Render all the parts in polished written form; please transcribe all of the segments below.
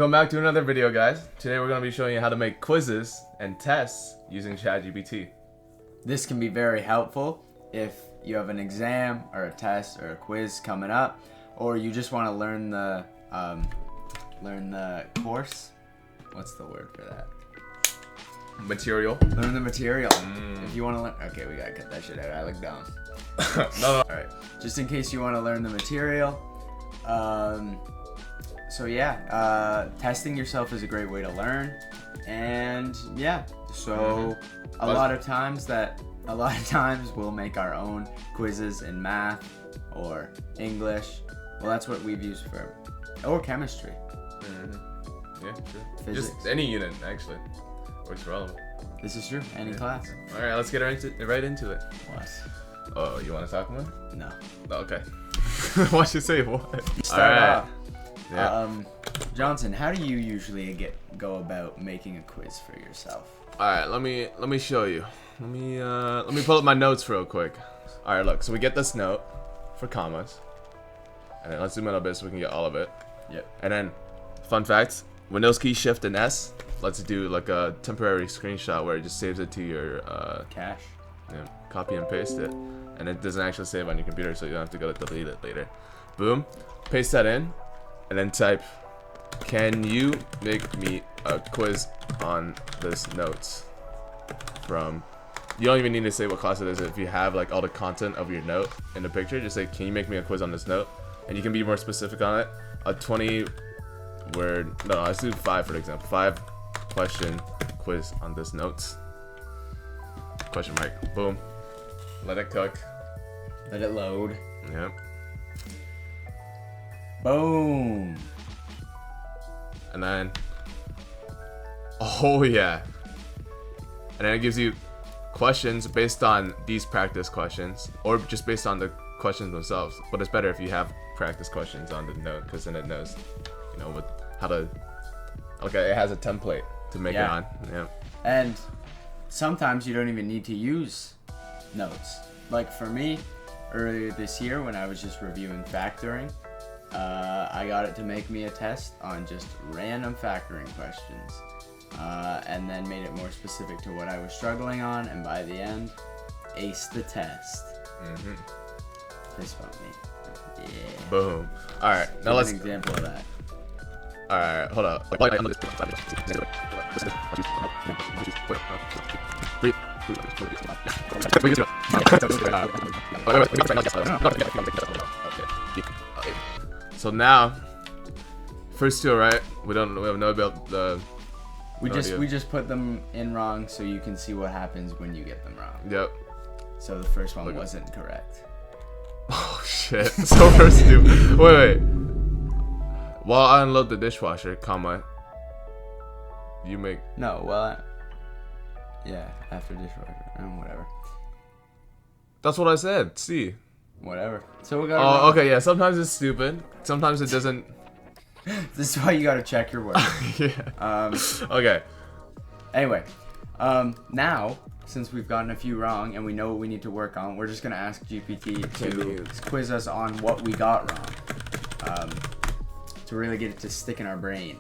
Welcome back to another video, guys. Today we're going to be showing you how to make quizzes and tests using ChatGPT. This can be very helpful if you have an exam or a test or a quiz coming up, or you just want to learn the course. What's the word for that? Material. Learn the material. If you want to learn, okay, we gotta cut that shit out. I look dumb. No. All right, just in case you want to learn the material. So yeah, testing yourself is a great way to learn, and yeah, so a lot of times we'll make our own quizzes in math or English. Well, that's what we've used for, or chemistry. Yeah, true. Physics. Just any unit, actually. Works for all of them. This is true. Any class. All right, let's get right into it. What? Oh, you want to talk more? No. Okay. Why'd you say what? Start off. Yeah. Johnson, how do you usually go about making a quiz for yourself? All right, let me show you. Let me pull up my notes real quick. All right, look. So we get this note for commas, and then let's zoom in a bit so we can get all of it. Yep. And then, fun fact: Windows key Shift and S lets you do like a temporary screenshot where it just saves it to your Cache. Yeah, copy and paste it, and it doesn't actually save on your computer, so you don't have to go to delete it later. Boom, paste that in, and then type, "Can you make me a quiz on this notes from?" You don't even need to say what class it is. If you have like all the content of your note in the picture, just say, "Can you make me a quiz on this note?" And you can be more specific on it. A 20-word, no, let's do 5 for example. 5-question quiz on this notes. Question mark. Boom. Let it cook. Let it load. Yep. Boom. And then, oh yeah. And then it gives you questions based on these practice questions, or just based on the questions themselves. But it's better if you have practice questions on the note, because then it knows, how to. Okay, it has a template to make it on. Yeah. And sometimes you don't even need to use notes. Like for me, earlier this year when I was just reviewing factoring, I got it to make me a test on just random factoring questions, and then made it more specific to what I was struggling on, and by the end, aced the test. Fist bump me. Yeah. Boom. All right, now let's. An example of that. All right, hold up. So now, first two, right? We have no about the. We just put them in wrong so you can see what happens when you get them wrong. Yep. So the first one wasn't correct. Oh shit. So first two. Wait. While I unload the dishwasher, comma. You make. No, well, yeah, after dishwasher, whatever. That's what I said. See. Whatever. So we got. Oh, okay, yeah. Sometimes it's stupid. Sometimes it doesn't. This is why you gotta check your work. Yeah. Okay. Anyway, now since we've gotten a few wrong and we know what we need to work on, we're just gonna ask GPT to quiz us on what we got wrong, to really get it to stick in our brain.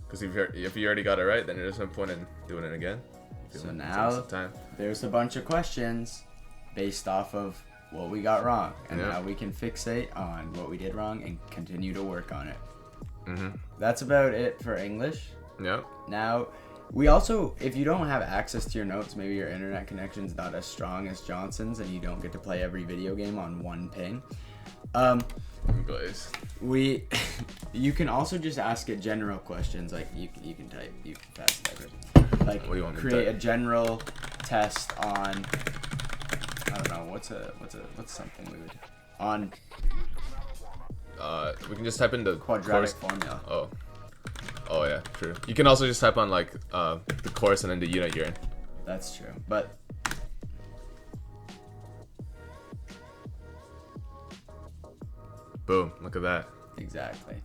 Because if you already got it right, then there's no point in doing it again. So now there's a bunch of questions based off of what we got wrong, and now we can fixate on what we did wrong and continue to work on it. That's about it for English. Yep. Now, we also, if you don't have access to your notes, maybe your internet connection's not as strong as Johnson's and you don't get to play every video game on one ping. You can also just ask it general questions, like you can type, you can pass type, like what do you want me to create type? a general test on, I don't know, what's something we would on. We can just type in the quadratic formula. Oh yeah, true. You can also just type on like the course and then the unit you're in. That's true, but. Boom, look at that. Exactly.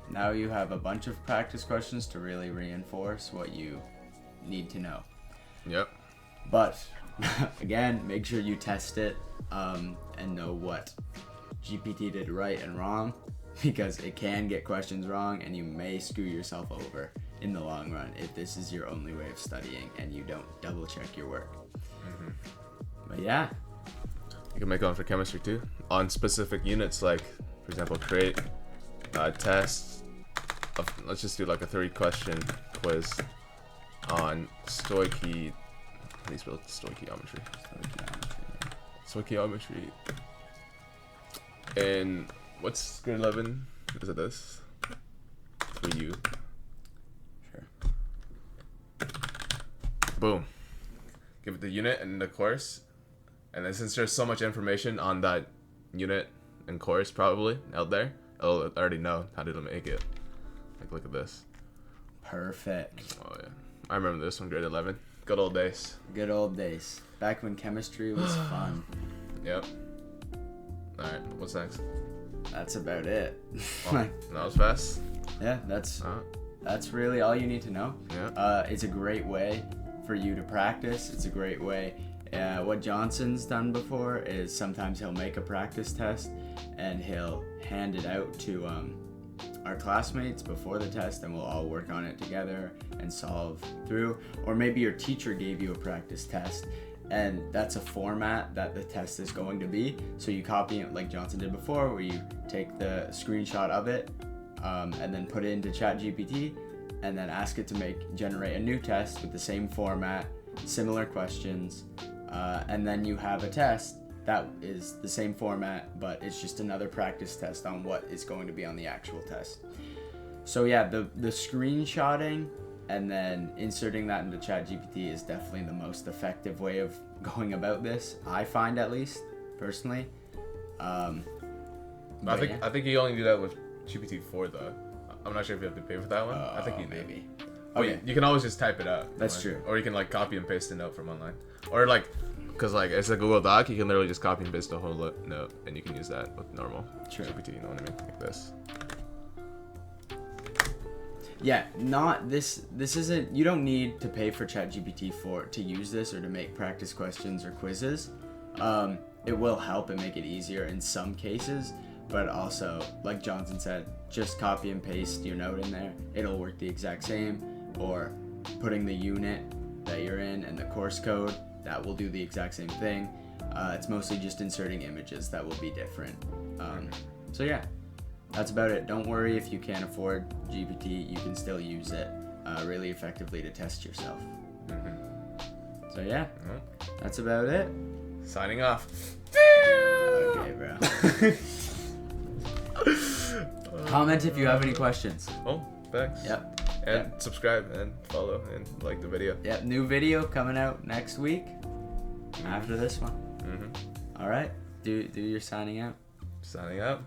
Now you have a bunch of practice questions to really reinforce what you need to know. Yep. But, again, make sure you test it and know what GPT did right and wrong. because it can get questions wrong and you may screw yourself over in the long run if this is your only way of studying and you don't double check your work. But yeah, You can make one for chemistry too, on specific units, like for example, create a test of, let's just do like a 3-question quiz on stoichiometry. How do you spell stoichiometry? Stoichiometry. And what's grade 11? Is it this? 3U. sure. Boom. Give it the unit and the course. And then since there's so much information on that unit and course probably out there, it'll already know how to make it. Like, look at this. Perfect. Oh, yeah. I remember this one, grade 11. Good old days. Good old days. Back when chemistry was fun. Yep. Alright, what's next? That's about it. Oh, that was fast. Yeah, that's really all you need to know. Yeah. It's a great way for you to practice. It's a great way. What Johnson's done before is sometimes he'll make a practice test and he'll hand it out to our classmates before the test, and we'll all work on it together and solve through. Or maybe your teacher gave you a practice test and that's a format that the test is going to be, so you copy it like Johnson did before, where you take the screenshot of it and then put it into ChatGPT and then ask it to generate a new test with the same format, similar questions, and then you have a test that is the same format, but it's just another practice test on what is going to be on the actual test. So yeah, the screenshotting and then inserting that into ChatGPT is definitely the most effective way of going about this, I find, at least personally. I think you only do that with GPT-4 though. I'm not sure if you have to pay for that one. I think you do. Maybe. Okay. Okay. You can always just type it out. That's true. Or you can like copy and paste a note from online. Or like, because like it's a Google Doc, you can literally just copy and paste the whole note and you can use that with normal GPT, you know what I mean? Like this. Yeah, this isn't, you don't need to pay for ChatGPT to use this or to make practice questions or quizzes. It will help and make it easier in some cases, but also, like Johnson said, just copy and paste your note in there. It'll work the exact same, or putting the unit that you're in and the course code, that will do the exact same thing. It's mostly just inserting images that will be different. So yeah. That's about it. Don't worry if you can't afford GPT, you can still use it really effectively to test yourself. So yeah, that's about it. Signing off. Okay, bro. Comment if you have any questions. Oh, thanks. Yep. And subscribe and follow and like the video. Yep, new video coming out next week after this one. All right, do your signing out. Signing out.